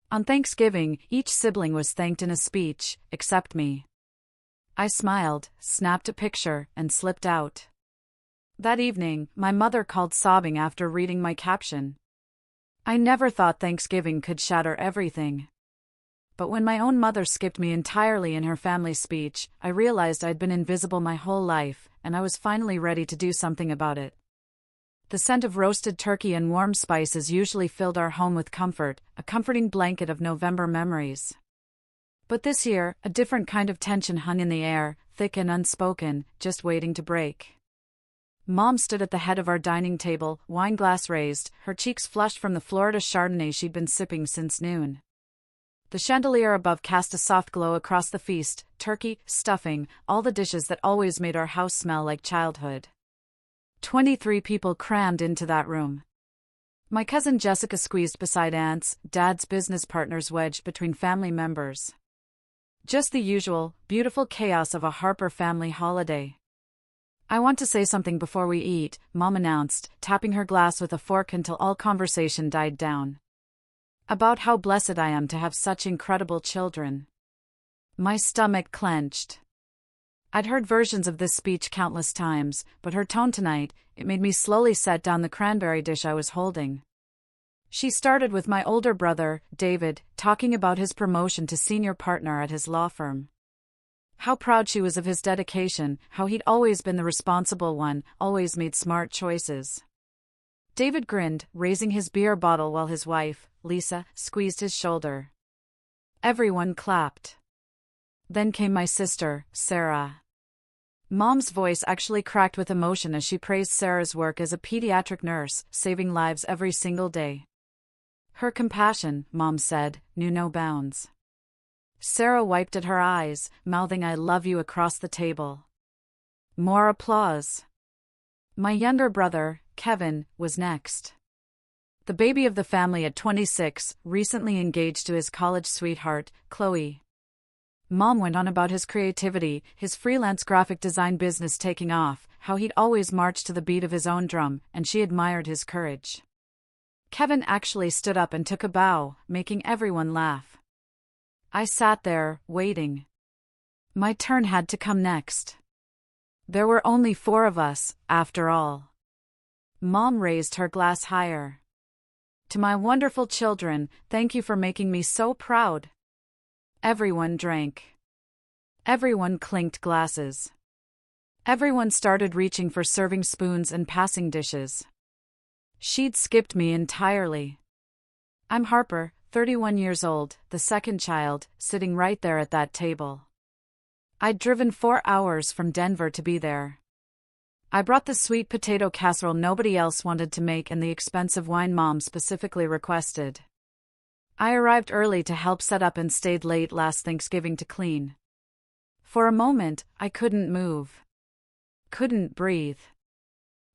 On Thanksgiving, each sibling was thanked in a speech, except me. I smiled, snapped a picture, and slipped out. That evening, my mother called sobbing after reading my caption. I never thought Thanksgiving could shatter everything. But when my own mother skipped me entirely in her family speech, I realized I'd been invisible my whole life, and I was finally ready to do something about it. The scent of roasted turkey and warm spices usually filled our home with comfort, a comforting blanket of November memories. But this year, a different kind of tension hung in the air, thick and unspoken, just waiting to break. Mom stood at the head of our dining table, wine glass raised, her cheeks flushed from the Florida Chardonnay she'd been sipping since noon. The chandelier above cast a soft glow across the feast, turkey, stuffing, all the dishes that always made our house smell like childhood. 23 people crammed into that room. My cousin Jessica squeezed beside aunts, Dad's business partners wedged between family members. Just the usual, beautiful chaos of a Harper family holiday. I want to say something before we eat, Mom announced, tapping her glass with a fork until all conversation died down. About how blessed I am to have such incredible children. My stomach clenched. I'd heard versions of this speech countless times, but her tone tonight, it made me slowly set down the cranberry dish I was holding. She started with my older brother, David, talking about his promotion to senior partner at his law firm. How proud she was of his dedication, how he'd always been the responsible one, always made smart choices. David grinned, raising his beer bottle while his wife, Lisa, squeezed his shoulder. Everyone clapped. Then came my sister, Sarah. Mom's voice actually cracked with emotion as she praised Sarah's work as a pediatric nurse, saving lives every single day. Her compassion, Mom said, knew no bounds. Sarah wiped at her eyes, mouthing "I love you" across the table. More applause. My younger brother, Kevin, was next. The baby of the family at 26, recently engaged to his college sweetheart, Chloe. Mom went on about his creativity, his freelance graphic design business taking off, how he'd always marched to the beat of his own drum, and she admired his courage. Kevin actually stood up and took a bow, making everyone laugh. I sat there, waiting. My turn had to come next. There were only 4 of us, after all. Mom raised her glass higher. To my wonderful children, thank you for making me so proud. Everyone drank. Everyone clinked glasses. Everyone started reaching for serving spoons and passing dishes. She'd skipped me entirely. I'm Harper, 31 years old, the second child, sitting right there at that table. I'd driven 4 hours from Denver to be there. I brought the sweet potato casserole nobody else wanted to make and the expensive wine Mom specifically requested. I arrived early to help set up and stayed late last Thanksgiving to clean. For a moment, I couldn't move. Couldn't breathe.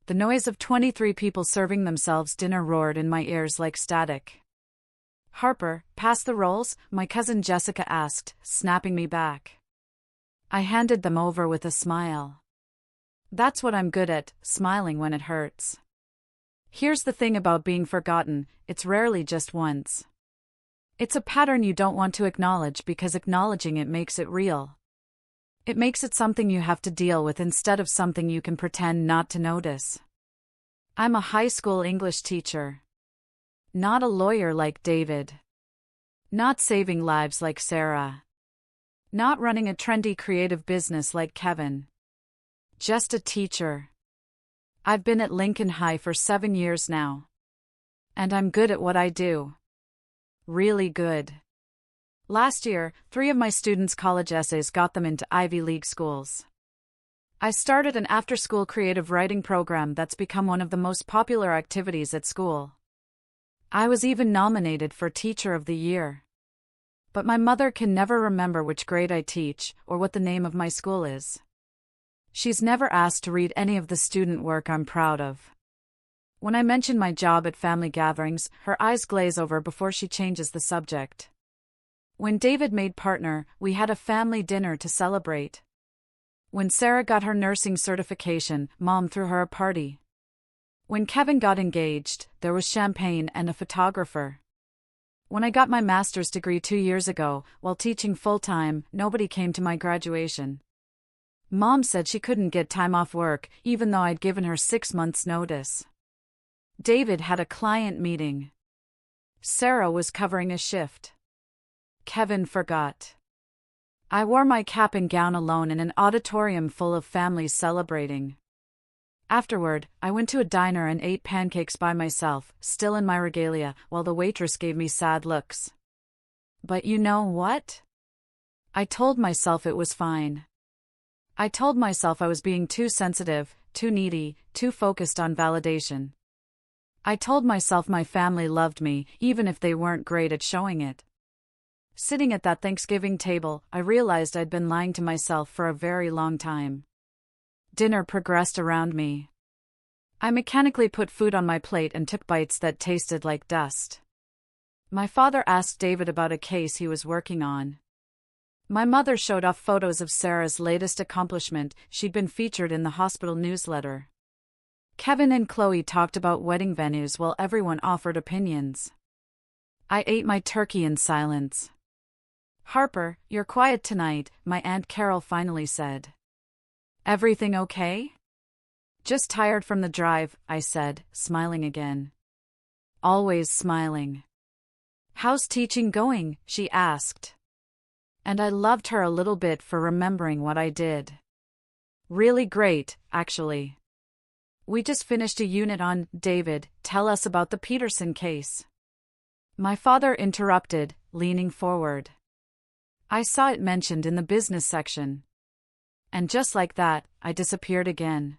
The noise of 23 people serving themselves dinner roared in my ears like static. Harper, pass the rolls, my cousin Jessica asked, snapping me back. I handed them over with a smile. That's what I'm good at, smiling when it hurts. Here's the thing about being forgotten, it's rarely just once. It's a pattern you don't want to acknowledge because acknowledging it makes it real. It makes it something you have to deal with instead of something you can pretend not to notice. I'm a high school English teacher. Not a lawyer like David. Not saving lives like Sarah. Not running a trendy creative business like Kevin. Just a teacher. I've been at Lincoln High for 7 years now. And I'm good at what I do. Really good. Last year, 3 of my students' college essays got them into Ivy League schools. I started an after-school creative writing program that's become one of the most popular activities at school. I was even nominated for Teacher of the Year. But my mother can never remember which grade I teach, or what the name of my school is. She's never asked to read any of the student work I'm proud of. When I mention my job at family gatherings, her eyes glaze over before she changes the subject. When David made partner, we had a family dinner to celebrate. When Sarah got her nursing certification, Mom threw her a party. When Kevin got engaged, there was champagne and a photographer. When I got my master's degree 2 years ago, while teaching full-time, nobody came to my graduation. Mom said she couldn't get time off work, even though I'd given her 6 months' notice. David had a client meeting. Sarah was covering a shift. Kevin forgot. I wore my cap and gown alone in an auditorium full of families celebrating. Afterward, I went to a diner and ate pancakes by myself, still in my regalia, while the waitress gave me sad looks. But you know what? I told myself it was fine. I told myself I was being too sensitive, too needy, too focused on validation. I told myself my family loved me, even if they weren't great at showing it. Sitting at that Thanksgiving table, I realized I'd been lying to myself for a very long time. Dinner progressed around me. I mechanically put food on my plate and took bites that tasted like dust. My father asked David about a case he was working on. My mother showed off photos of Sarah's latest accomplishment. She'd been featured in the hospital newsletter. Kevin and Chloe talked about wedding venues while everyone offered opinions. I ate my turkey in silence. "Harper, you're quiet tonight," my Aunt Carol finally said. "Everything okay?" "Just tired from the drive," I said, smiling again. Always smiling. "How's teaching going?" she asked. And I loved her a little bit for remembering what I did. "Really great, actually. We just finished a unit on David. Tell us about the Peterson case." My father interrupted, leaning forward. "I saw it mentioned in the business section." And just like that, I disappeared again.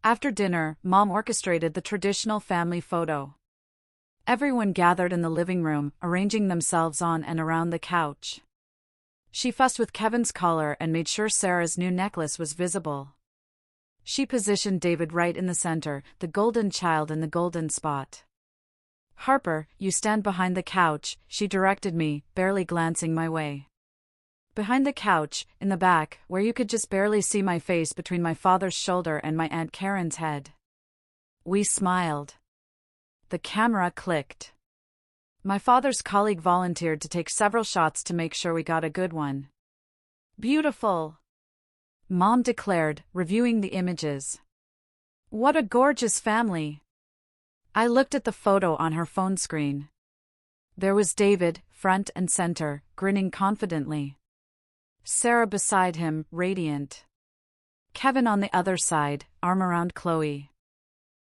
After dinner, Mom orchestrated the traditional family photo. Everyone gathered in the living room, arranging themselves on and around the couch. She fussed with Kevin's collar and made sure Sarah's new necklace was visible. She positioned David right in the center, the golden child in the golden spot. "Harper, you stand behind the couch," she directed me, barely glancing my way. Behind the couch, in the back, where you could just barely see my face between my father's shoulder and my Aunt Karen's head. We smiled. The camera clicked. My father's colleague volunteered to take several shots to make sure we got a good one. "Beautiful," Mom declared, reviewing the images. "What a gorgeous family." I looked at the photo on her phone screen. There was David, front and center, grinning confidently. Sarah beside him, radiant. Kevin on the other side, arm around Chloe.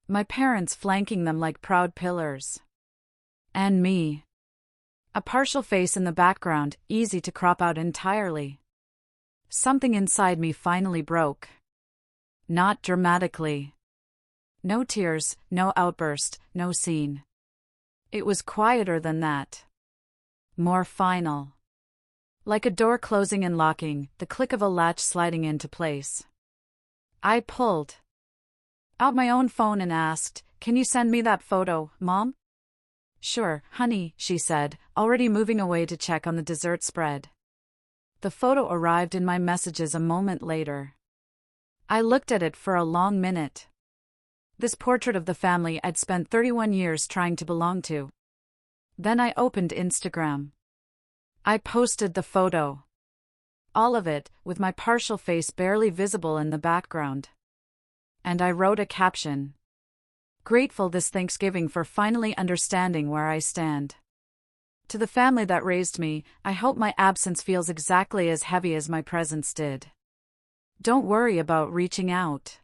My parents flanking them like proud pillars. And me. A partial face in the background, easy to crop out entirely. Something inside me finally broke. Not dramatically. No tears, no outburst, no scene. It was quieter than that. More final. Like a door closing and locking, the click of a latch sliding into place. I pulled out my own phone and asked, "Can you send me that photo, Mom?" "Sure, honey," she said, already moving away to check on the dessert spread. The photo arrived in my messages a moment later. I looked at it for a long minute. This portrait of the family I'd spent 31 years trying to belong to. Then I opened Instagram. I posted the photo. All of it, with my partial face barely visible in the background. And I wrote a caption. "Grateful this Thanksgiving for finally understanding where I stand. To the family that raised me, I hope my absence feels exactly as heavy as my presence did. Don't worry about reaching out.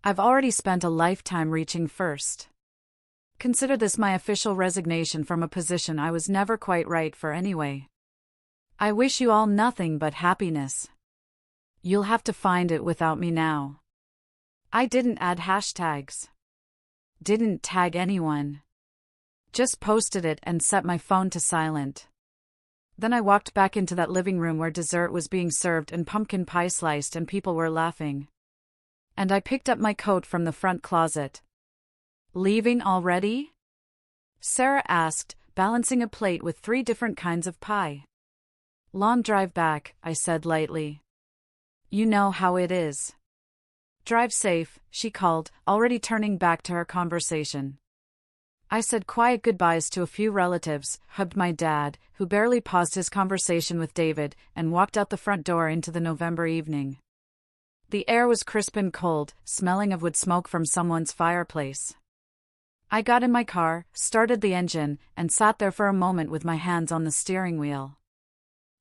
I've already spent a lifetime reaching first. Consider this my official resignation from a position I was never quite right for anyway. I wish you all nothing but happiness. You'll have to find it without me now." I didn't add hashtags. Didn't tag anyone. Just posted it and set my phone to silent. Then I walked back into that living room where dessert was being served and pumpkin pie sliced and people were laughing. And I picked up my coat from the front closet. "Leaving already?" Sarah asked, balancing a plate with 3 different kinds of pie. "Long drive back," I said lightly. "You know how it is." "Drive safe," she called, already turning back to her conversation. I said quiet goodbyes to a few relatives, hugged my dad, who barely paused his conversation with David, and walked out the front door into the November evening. The air was crisp and cold, smelling of wood smoke from someone's fireplace. I got in my car, started the engine, and sat there for a moment with my hands on the steering wheel.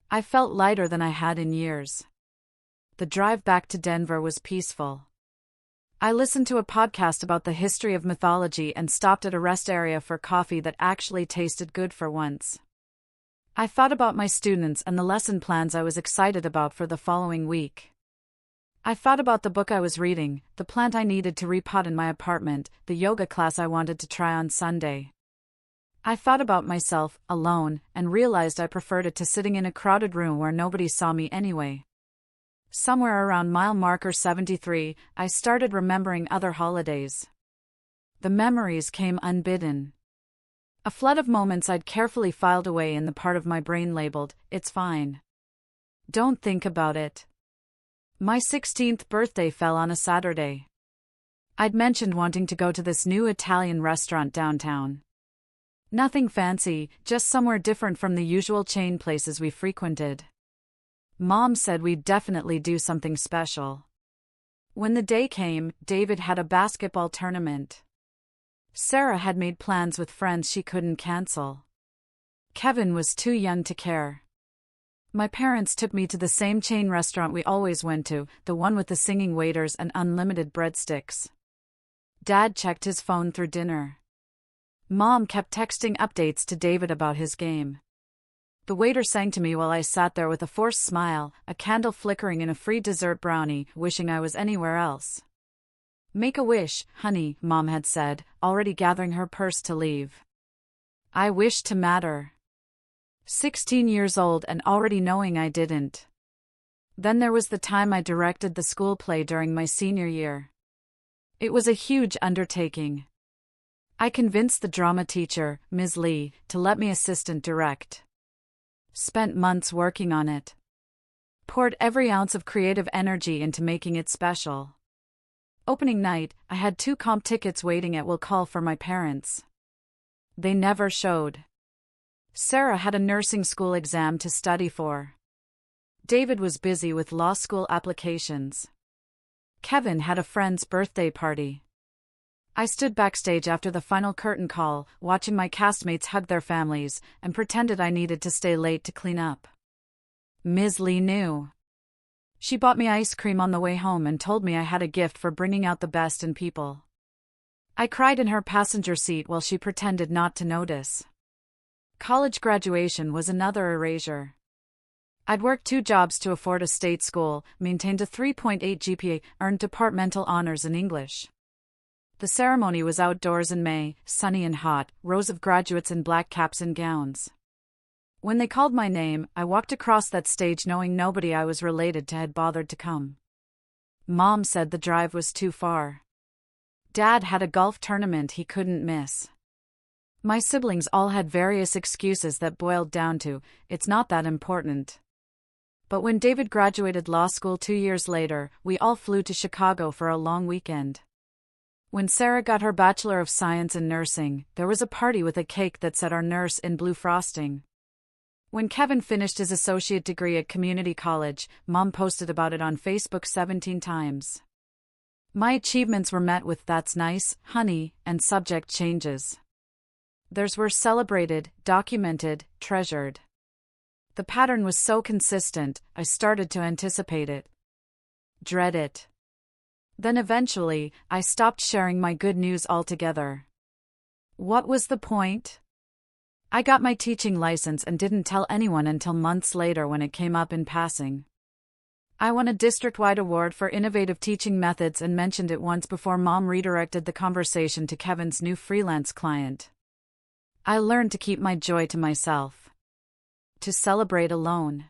I felt lighter than I had in years. The drive back to Denver was peaceful. I listened to a podcast about the history of mythology and stopped at a rest area for coffee that actually tasted good for once. I thought about my students and the lesson plans I was excited about for the following week. I thought about the book I was reading, the plant I needed to repot in my apartment, the yoga class I wanted to try on Sunday. I thought about myself, alone, and realized I preferred it to sitting in a crowded room where nobody saw me anyway. Somewhere around mile marker 73, I started remembering other holidays. The memories came unbidden. A flood of moments I'd carefully filed away in the part of my brain labeled, "It's fine. Don't think about it." My 16th birthday fell on a Saturday. I'd mentioned wanting to go to this new Italian restaurant downtown. Nothing fancy, just somewhere different from the usual chain places we frequented. Mom said we'd definitely do something special. When the day came, David had a basketball tournament. Sarah had made plans with friends she couldn't cancel. Kevin was too young to care. My parents took me to the same chain restaurant we always went to, the one with the singing waiters and unlimited breadsticks. Dad checked his phone through dinner. Mom kept texting updates to David about his game. The waiter sang to me while I sat there with a forced smile, a candle flickering in a free dessert brownie, wishing I was anywhere else. "Make a wish, honey," Mom had said, already gathering her purse to leave. I wished to matter. 16 years old and already knowing I didn't. Then there was the time I directed the school play during my senior year. It was a huge undertaking. I convinced the drama teacher, Ms. Lee, to let me assistant direct. Spent months working on it. Poured every ounce of creative energy into making it special. Opening night, I had 2 comp tickets waiting at will call for my parents. They never showed. Sarah had a nursing school exam to study for. David was busy with law school applications. Kevin had a friend's birthday party. I stood backstage after the final curtain call, watching my castmates hug their families, and pretended I needed to stay late to clean up. Ms. Lee knew. She bought me ice cream on the way home and told me I had a gift for bringing out the best in people. I cried in her passenger seat while she pretended not to notice. College graduation was another erasure. I'd worked 2 jobs to afford a state school, maintained a 3.8 GPA, earned departmental honors in English. The ceremony was outdoors in May, sunny and hot, rows of graduates in black caps and gowns. When they called my name, I walked across that stage knowing nobody I was related to had bothered to come. Mom said the drive was too far. Dad had a golf tournament he couldn't miss. My siblings all had various excuses that boiled down to, "It's not that important." But when David graduated law school 2 years later, we all flew to Chicago for a long weekend. When Sarah got her Bachelor of Science in Nursing, there was a party with a cake that said "Our Nurse" in blue frosting. When Kevin finished his associate degree at community college, Mom posted about it on Facebook 17 times. My achievements were met with "That's nice, honey," and subject changes. Theirs were celebrated, documented, treasured. The pattern was so consistent, I started to anticipate it. Dread it. Then eventually, I stopped sharing my good news altogether. What was the point? I got my teaching license and didn't tell anyone until months later when it came up in passing. I won a district-wide award for innovative teaching methods and mentioned it once before Mom redirected the conversation to Kevin's new freelance client. I learned to keep my joy to myself. To celebrate alone.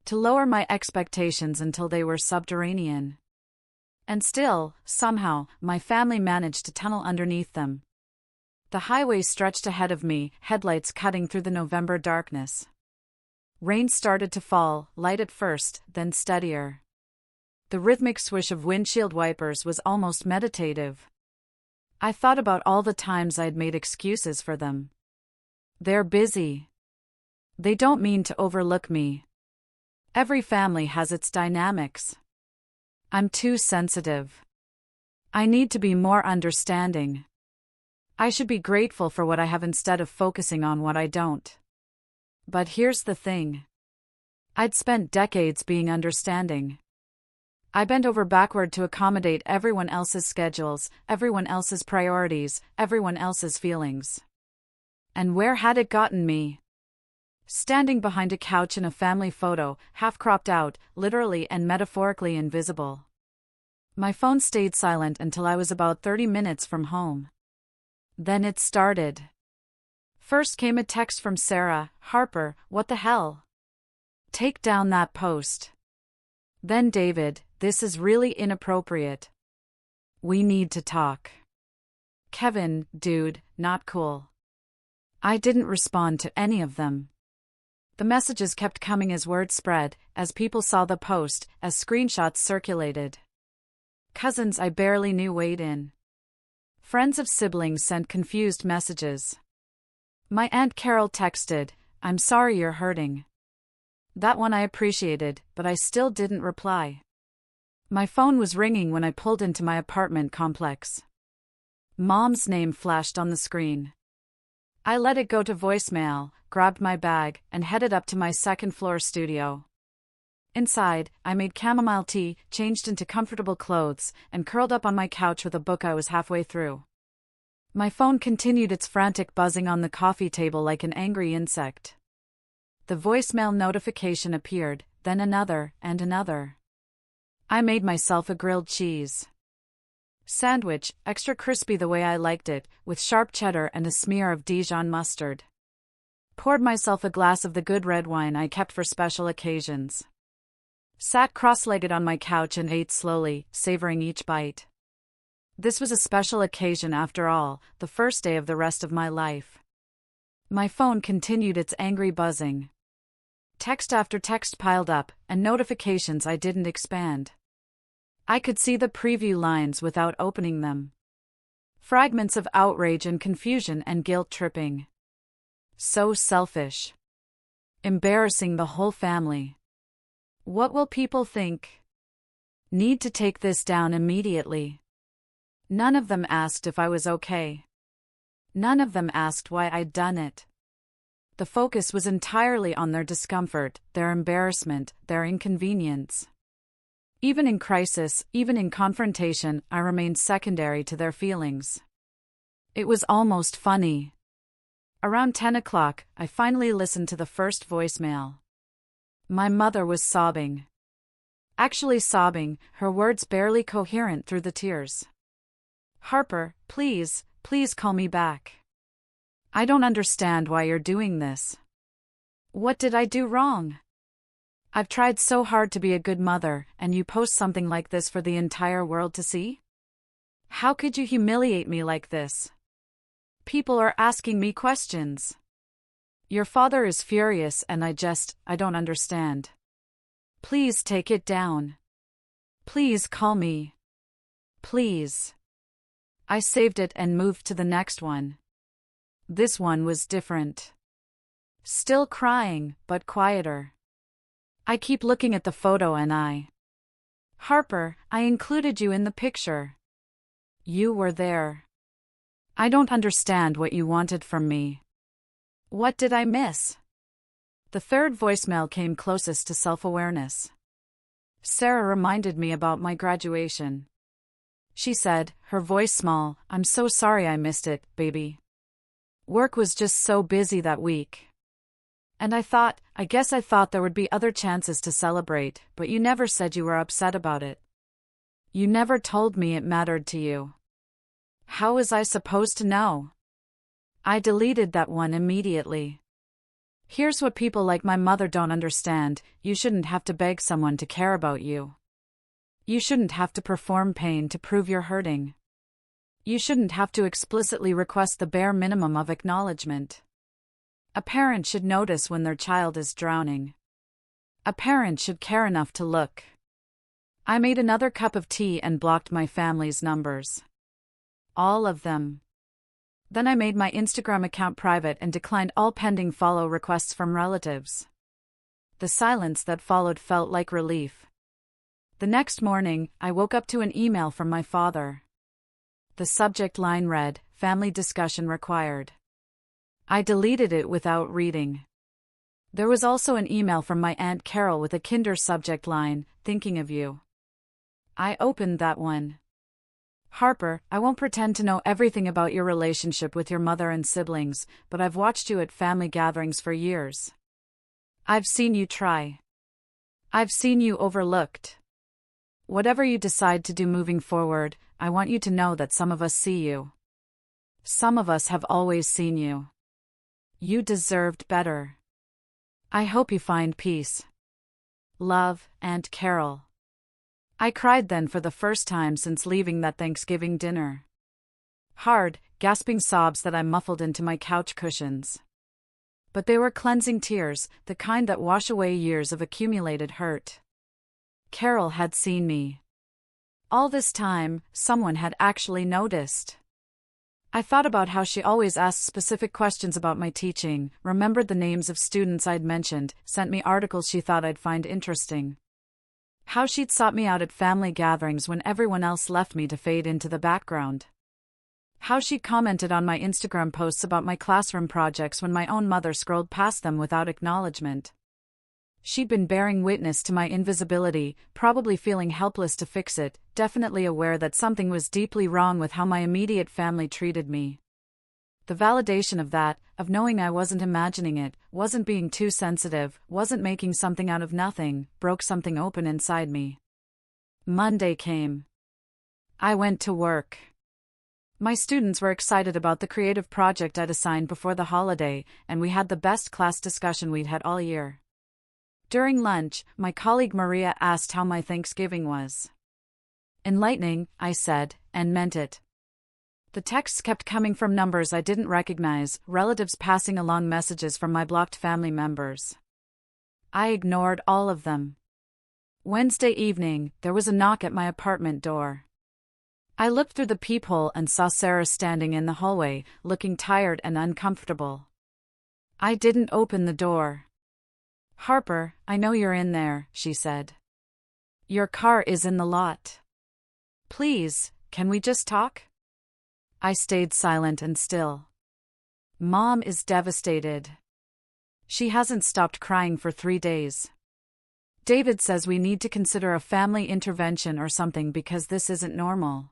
To lower my expectations until they were subterranean. And still, somehow, my family managed to tunnel underneath them. The highway stretched ahead of me, headlights cutting through the November darkness. Rain started to fall, light at first, then steadier. The rhythmic swish of windshield wipers was almost meditative. I thought about all the times I'd made excuses for them. They're busy. They don't mean to overlook me. Every family has its dynamics. I'm too sensitive. I need to be more understanding. I should be grateful for what I have instead of focusing on what I don't. But here's the thing. I'd spent decades being understanding. I bent over backward to accommodate everyone else's schedules, everyone else's priorities, everyone else's feelings. And where had it gotten me? Standing behind a couch in a family photo, half cropped out, literally and metaphorically invisible. My phone stayed silent until I was about 30 minutes from home. Then it started. First came a text from Sarah, "Harper, what the hell? Take down that post." Then David, "This is really inappropriate. We need to talk." Kevin, "Dude, not cool." I didn't respond to any of them. The messages kept coming as word spread, as people saw the post, as screenshots circulated. Cousins I barely knew weighed in. Friends of siblings sent confused messages. My Aunt Carol texted, "I'm sorry you're hurting." That one I appreciated, but I still didn't reply. My phone was ringing when I pulled into my apartment complex. Mom's name flashed on the screen. I let it go to voicemail, grabbed my bag, and headed up to my second-floor studio. Inside, I made chamomile tea, changed into comfortable clothes, and curled up on my couch with a book I was halfway through. My phone continued its frantic buzzing on the coffee table like an angry insect. The voicemail notification appeared, then another, and another. I made myself a grilled cheese sandwich, extra crispy the way I liked it, with sharp cheddar and a smear of Dijon mustard. Poured myself a glass of the good red wine I kept for special occasions. Sat cross-legged on my couch and ate slowly, savoring each bite. This was a special occasion after all, the first day of the rest of my life. My phone continued its angry buzzing. Text after text piled up, and notifications I didn't expand. I could see the preview lines without opening them. Fragments of outrage and confusion and guilt-tripping. So selfish. Embarrassing the whole family. What will people think? Need to take this down immediately. None of them asked if I was okay. None of them asked why I'd done it. The focus was entirely on their discomfort, their embarrassment, their inconvenience. Even in crisis, even in confrontation, I remained secondary to their feelings. It was almost funny. Around 10 o'clock, I finally listened to the first voicemail. My mother was sobbing. Actually sobbing, her words barely coherent through the tears. "Harper, please, please call me back. I don't understand why you're doing this. What did I do wrong? I've tried so hard to be a good mother, and you post something like this for the entire world to see? How could you humiliate me like this? People are asking me questions. Your father is furious and I don't understand. Please take it down. Please call me. Please." I saved it and moved to the next one. This one was different. Still crying, but quieter. I keep looking at the photo and "Harper, I included you in the picture. You were there. I don't understand what you wanted from me. What did I miss?" The third voicemail came closest to self-awareness. Sarah reminded me about my graduation. She said, her voice small, "I'm so sorry I missed it, baby. Work was just so busy that week." And I guess I thought there would be other chances to celebrate, but you never said you were upset about it. You never told me it mattered to you. How was I supposed to know? I deleted that one immediately. Here's what people like my mother don't understand: you shouldn't have to beg someone to care about you. You shouldn't have to perform pain to prove you're hurting. You shouldn't have to explicitly request the bare minimum of acknowledgement. A parent should notice when their child is drowning. A parent should care enough to look. I made another cup of tea and blocked my family's numbers. All of them. Then I made my Instagram account private and declined all pending follow requests from relatives. The silence that followed felt like relief. The next morning, I woke up to an email from my father. The subject line read, "Family discussion required." I deleted it without reading. There was also an email from my Aunt Carol with a kinder subject line, "Thinking of you." I opened that one. "Harper, I won't pretend to know everything about your relationship with your mother and siblings, but I've watched you at family gatherings for years. I've seen you try. I've seen you overlooked. Whatever you decide to do moving forward, I want you to know that some of us see you. Some of us have always seen you. You deserved better. I hope you find peace. Love, Aunt Carol." I cried then for the first time since leaving that Thanksgiving dinner. Hard, gasping sobs that I muffled into my couch cushions. But they were cleansing tears, the kind that wash away years of accumulated hurt. Carol had seen me. All this time, someone had actually noticed. I thought about how she always asked specific questions about my teaching, remembered the names of students I'd mentioned, sent me articles she thought I'd find interesting. How she'd sought me out at family gatherings when everyone else left me to fade into the background. How she'd commented on my Instagram posts about my classroom projects when my own mother scrolled past them without acknowledgement. She'd been bearing witness to my invisibility, probably feeling helpless to fix it, definitely aware that something was deeply wrong with how my immediate family treated me. The validation of that, of knowing I wasn't imagining it, wasn't being too sensitive, wasn't making something out of nothing, broke something open inside me. Monday came. I went to work. My students were excited about the creative project I'd assigned before the holiday, and we had the best class discussion we'd had all year. During lunch, my colleague Maria asked how my Thanksgiving was. "Enlightening," I said, and meant it. The texts kept coming from numbers I didn't recognize, relatives passing along messages from my blocked family members. I ignored all of them. Wednesday evening, there was a knock at my apartment door. I looked through the peephole and saw Sarah standing in the hallway, looking tired and uncomfortable. I didn't open the door. "Harper, I know you're in there," she said. "Your car is in the lot. Please, can we just talk?" I stayed silent and still. Mom is devastated. She hasn't stopped crying for 3 days. David says we need to consider a family intervention or something because this isn't normal.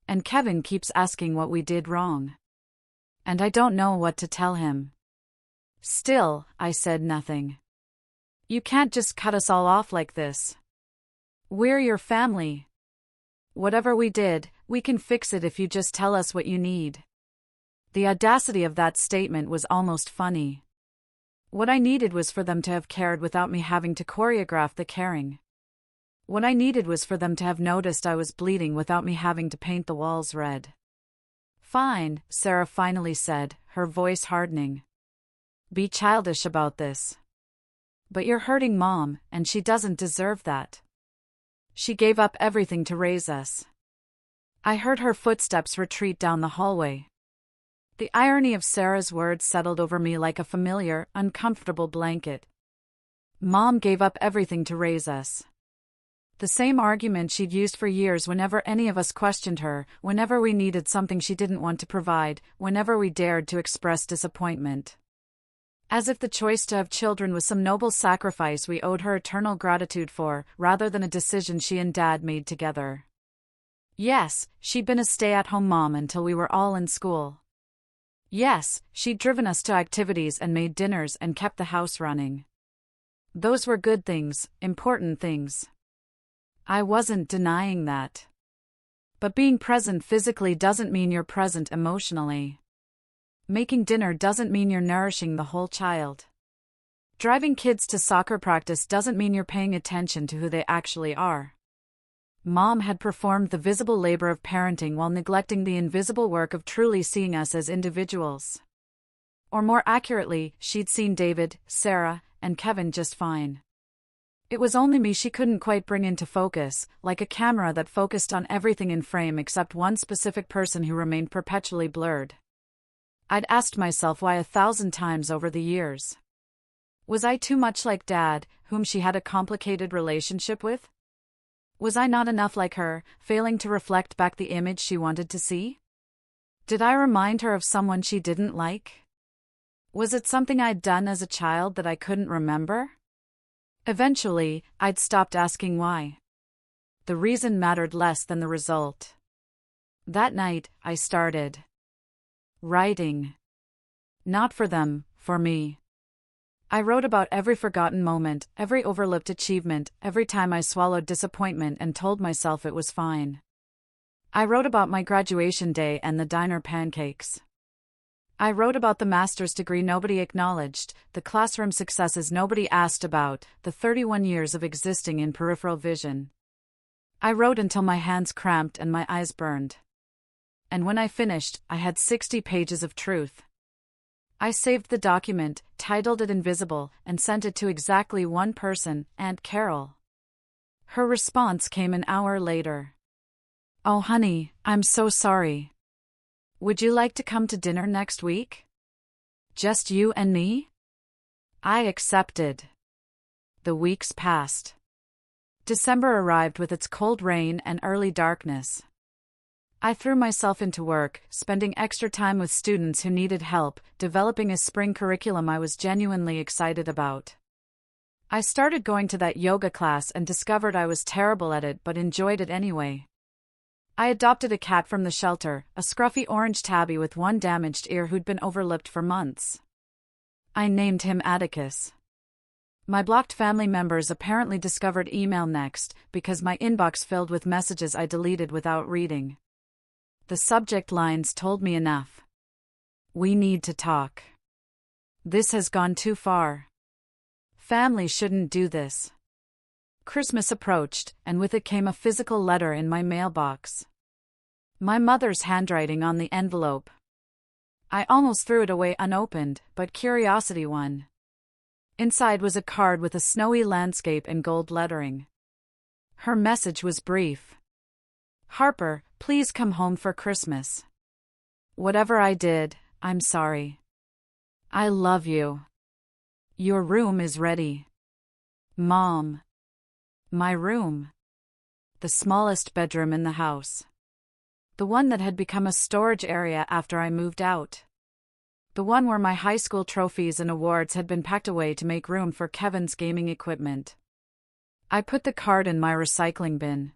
And Kevin keeps asking what we did wrong. And I don't know what to tell him. Still, I said nothing. "You can't just cut us all off like this. We're your family. Whatever we did, we can fix it if you just tell us what you need." The audacity of that statement was almost funny. What I needed was for them to have cared without me having to choreograph the caring. What I needed was for them to have noticed I was bleeding without me having to paint the walls red. "Fine," Sarah finally said, her voice hardening. "Be childish about this. But you're hurting Mom, and she doesn't deserve that. She gave up everything to raise us." I heard her footsteps retreat down the hallway. The irony of Sarah's words settled over me like a familiar, uncomfortable blanket. Mom gave up everything to raise us. The same argument she'd used for years whenever any of us questioned her, whenever we needed something she didn't want to provide, whenever we dared to express disappointment. As if the choice to have children was some noble sacrifice we owed her eternal gratitude for, rather than a decision she and Dad made together. Yes, she'd been a stay-at-home mom until we were all in school. Yes, she'd driven us to activities and made dinners and kept the house running. Those were good things, important things. I wasn't denying that. But being present physically doesn't mean you're present emotionally. Making dinner doesn't mean you're nourishing the whole child. Driving kids to soccer practice doesn't mean you're paying attention to who they actually are. Mom had performed the visible labor of parenting while neglecting the invisible work of truly seeing us as individuals. Or more accurately, she'd seen David, Sarah, and Kevin just fine. It was only me she couldn't quite bring into focus, like a camera that focused on everything in frame except one specific person who remained perpetually blurred. I'd asked myself why 1,000 times over the years. Was I too much like Dad, whom she had a complicated relationship with? Was I not enough like her, failing to reflect back the image she wanted to see? Did I remind her of someone she didn't like? Was it something I'd done as a child that I couldn't remember? Eventually, I'd stopped asking why. The reason mattered less than the result. That night, I started writing. Not for them, for me. I wrote about every forgotten moment, every overlooked achievement, every time I swallowed disappointment and told myself it was fine. I wrote about my graduation day and the diner pancakes. I wrote about the master's degree nobody acknowledged, the classroom successes nobody asked about, the 31 years of existing in peripheral vision. I wrote until my hands cramped and my eyes burned. And when I finished, I had 60 pages of truth. I saved the document, titled it Invisible, and sent it to exactly one person, Aunt Carol. Her response came an hour later. "Oh honey, I'm so sorry. Would you like to come to dinner next week? Just you and me?" I accepted. The weeks passed. December arrived with its cold rain and early darkness. I threw myself into work, spending extra time with students who needed help, developing a spring curriculum I was genuinely excited about. I started going to that yoga class and discovered I was terrible at it but enjoyed it anyway. I adopted a cat from the shelter, a scruffy orange tabby with one damaged ear who'd been overlooked for months. I named him Atticus. My blocked family members apparently discovered email next, because my inbox filled with messages I deleted without reading. The subject lines told me enough. "We need to talk. This has gone too far. Family shouldn't do this." Christmas approached, and with it came a physical letter in my mailbox. My mother's handwriting on the envelope. I almost threw it away unopened, but curiosity won. Inside was a card with a snowy landscape and gold lettering. Her message was brief. "Harper, please come home for Christmas. Whatever I did, I'm sorry. I love you. Your room is ready." Mom. My room. The smallest bedroom in the house. The one that had become a storage area after I moved out. The one where my high school trophies and awards had been packed away to make room for Kevin's gaming equipment. I put the card in my recycling bin.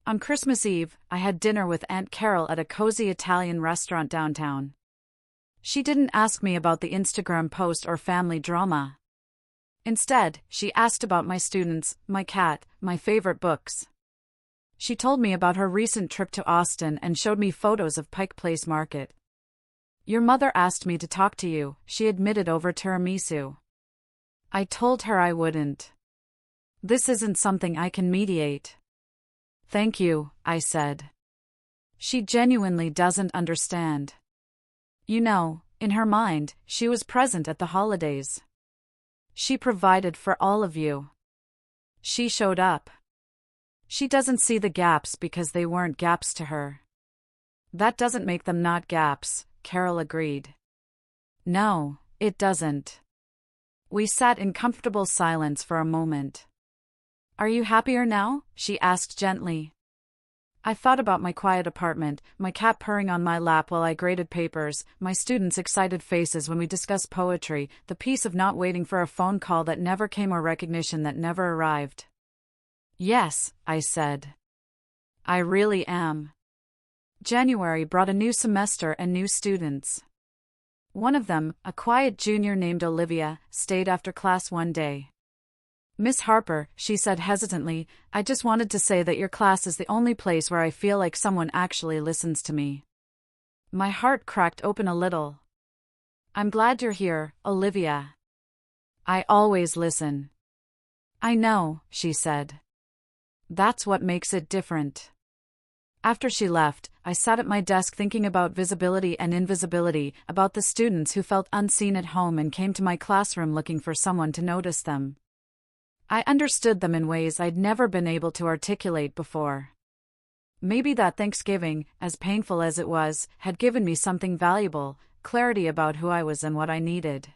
On Christmas Eve, I had dinner with Aunt Carol at a cozy Italian restaurant downtown. She didn't ask me about the Instagram post or family drama. Instead, she asked about my students, my cat, my favorite books. She told me about her recent trip to Austin and showed me photos of Pike Place Market. "Your mother asked me to talk to you," she admitted over tiramisu. I told her I wouldn't. "This isn't something I can mediate." "Thank you," I said. She genuinely doesn't understand. You know, in her mind, she was present at the holidays. She provided for all of you. She showed up. She doesn't see the gaps because they weren't gaps to her. That doesn't make them not gaps, Carol agreed. No, it doesn't. We sat in comfortable silence for a moment. "Are you happier now?" she asked gently. I thought about my quiet apartment, my cat purring on my lap while I graded papers, my students' excited faces when we discussed poetry, the peace of not waiting for a phone call that never came or recognition that never arrived. "Yes," I said. "I really am." January brought a new semester and new students. One of them, a quiet junior named Olivia, stayed after class one day. "Miss Harper," she said hesitantly, "I just wanted to say that your class is the only place where I feel like someone actually listens to me." My heart cracked open a little. "I'm glad you're here, Olivia. I always listen." "I know," she said. "That's what makes it different." After she left, I sat at my desk thinking about visibility and invisibility, about the students who felt unseen at home and came to my classroom looking for someone to notice them. I understood them in ways I'd never been able to articulate before. Maybe that Thanksgiving, as painful as it was, had given me something valuable, clarity about who I was and what I needed.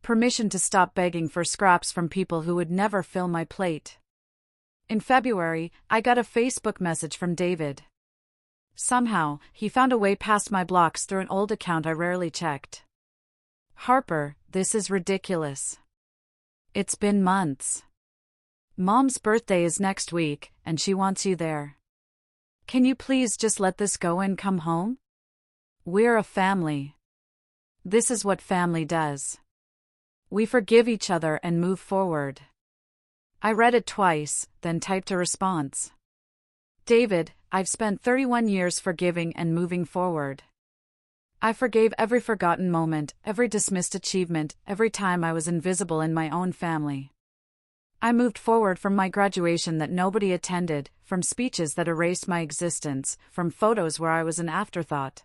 Permission to stop begging for scraps from people who would never fill my plate. In February, I got a Facebook message from David. Somehow, he found a way past my blocks through an old account I rarely checked. Harper, this is ridiculous. It's been months. Mom's birthday is next week, and she wants you there. Can you please just let this go and come home? We're a family. This is what family does. We forgive each other and move forward. I read it twice, then typed a response. David, I've spent 31 years forgiving and moving forward. I forgave every forgotten moment, every dismissed achievement, every time I was invisible in my own family. I moved forward from my graduation that nobody attended, from speeches that erased my existence, from photos where I was an afterthought.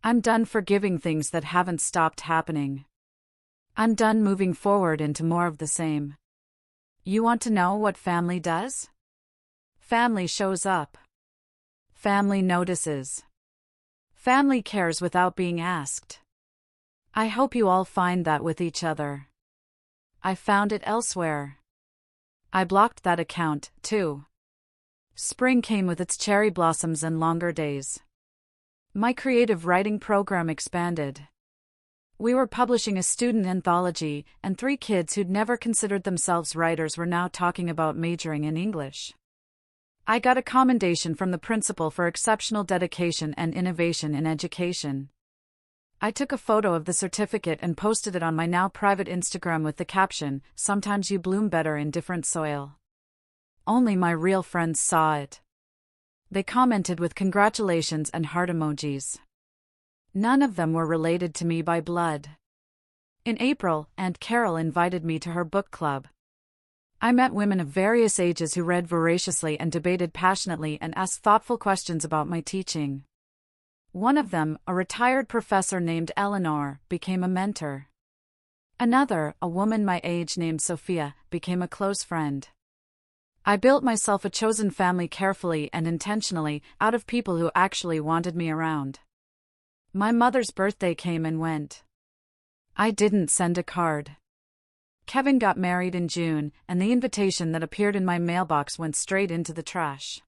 I'm done forgiving things that haven't stopped happening. I'm done moving forward into more of the same. You want to know what family does? Family shows up. Family notices. Family cares without being asked. I hope you all find that with each other. I found it elsewhere. I blocked that account, too. Spring came with its cherry blossoms and longer days. My creative writing program expanded. We were publishing a student anthology, and 3 kids who'd never considered themselves writers were now talking about majoring in English. I got a commendation from the principal for exceptional dedication and innovation in education. I took a photo of the certificate and posted it on my now private Instagram with the caption, "Sometimes you bloom better in different soil." Only my real friends saw it. They commented with congratulations and heart emojis. None of them were related to me by blood. In April, Aunt Carol invited me to her book club. I met women of various ages who read voraciously and debated passionately and asked thoughtful questions about my teaching. One of them, a retired professor named Eleanor, became a mentor. Another, a woman my age named Sophia, became a close friend. I built myself a chosen family carefully and intentionally, out of people who actually wanted me around. My mother's birthday came and went. I didn't send a card. Kevin got married in June, and the invitation that appeared in my mailbox went straight into the trash.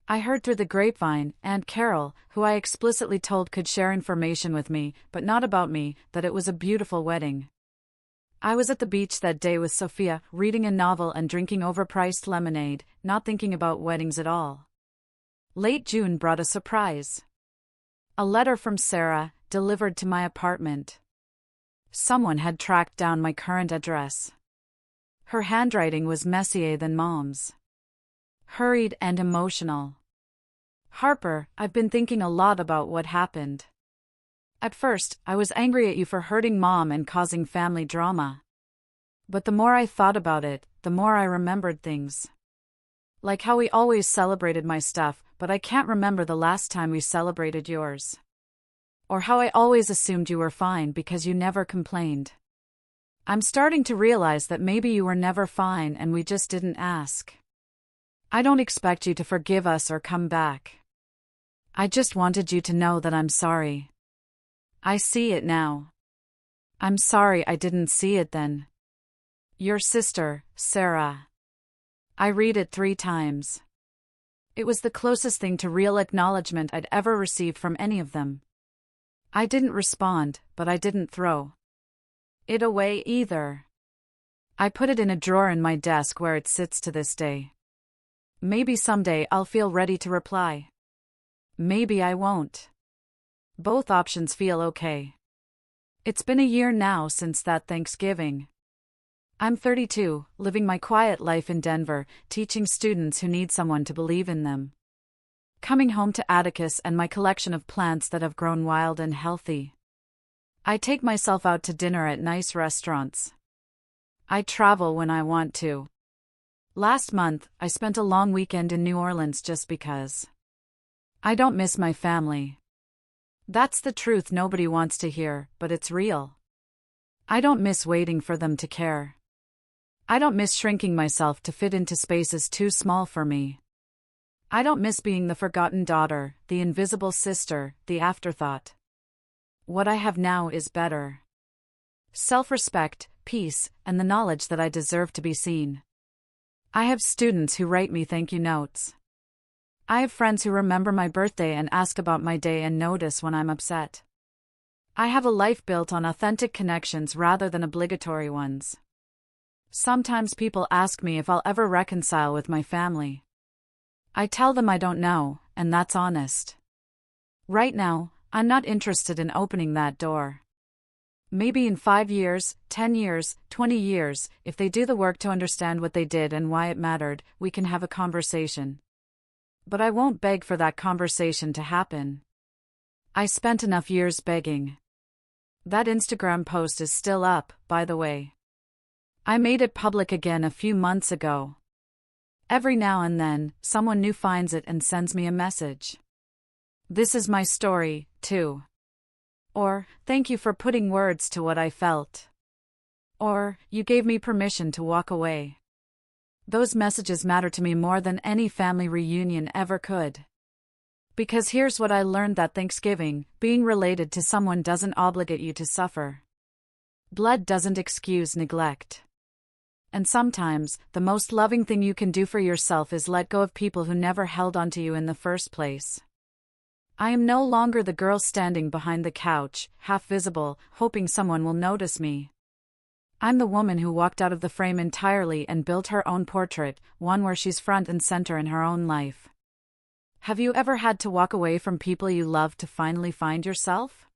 I heard through the grapevine, Aunt Carol, who I explicitly told could share information with me, but not about me, that it was a beautiful wedding. I was at the beach that day with Sophia, reading a novel and drinking overpriced lemonade, not thinking about weddings at all. Late June brought a surprise. A letter from Sarah, delivered to my apartment. Someone had tracked down my current address. Her handwriting was messier than Mom's. Hurried and emotional. Harper, I've been thinking a lot about what happened. At first, I was angry at you for hurting Mom and causing family drama. But the more I thought about it, the more I remembered things. Like how we always celebrated my stuff, but I can't remember the last time we celebrated yours. Or how I always assumed you were fine because you never complained. I'm starting to realize that maybe you were never fine and we just didn't ask. I don't expect you to forgive us or come back. I just wanted you to know that I'm sorry. I see it now. I'm sorry I didn't see it then. Your sister, Sarah. I read it 3 times. It was the closest thing to real acknowledgement I'd ever received from any of them. I didn't respond, but I didn't throw it away either. I put it in a drawer in my desk where it sits to this day. Maybe someday I'll feel ready to reply. Maybe I won't. Both options feel okay. It's been a year now since that Thanksgiving. I'm 32, living my quiet life in Denver, teaching students who need someone to believe in them. Coming home to Atticus and my collection of plants that have grown wild and healthy. I take myself out to dinner at nice restaurants. I travel when I want to. Last month, I spent a long weekend in New Orleans just because. I don't miss my family. That's the truth nobody wants to hear, but it's real. I don't miss waiting for them to care. I don't miss shrinking myself to fit into spaces too small for me. I don't miss being the forgotten daughter, the invisible sister, the afterthought. What I have now is better. Self-respect, peace, and the knowledge that I deserve to be seen. I have students who write me thank you notes. I have friends who remember my birthday and ask about my day and notice when I'm upset. I have a life built on authentic connections rather than obligatory ones. Sometimes people ask me if I'll ever reconcile with my family. I tell them I don't know, and that's honest. Right now, I'm not interested in opening that door. Maybe in 5 years, 10 years, 20 years, if they do the work to understand what they did and why it mattered, we can have a conversation. But I won't beg for that conversation to happen. I spent enough years begging. That Instagram post is still up, by the way. I made it public again a few months ago. Every now and then, someone new finds it and sends me a message. This is my story, too. Or, thank you for putting words to what I felt. Or, you gave me permission to walk away. Those messages matter to me more than any family reunion ever could. Because here's what I learned that Thanksgiving, being related to someone doesn't obligate you to suffer. Blood doesn't excuse neglect. And sometimes, the most loving thing you can do for yourself is let go of people who never held onto you in the first place. I am no longer the girl standing behind the couch, half visible, hoping someone will notice me. I'm the woman who walked out of the frame entirely and built her own portrait, one where she's front and center in her own life. Have you ever had to walk away from people you love to finally find yourself?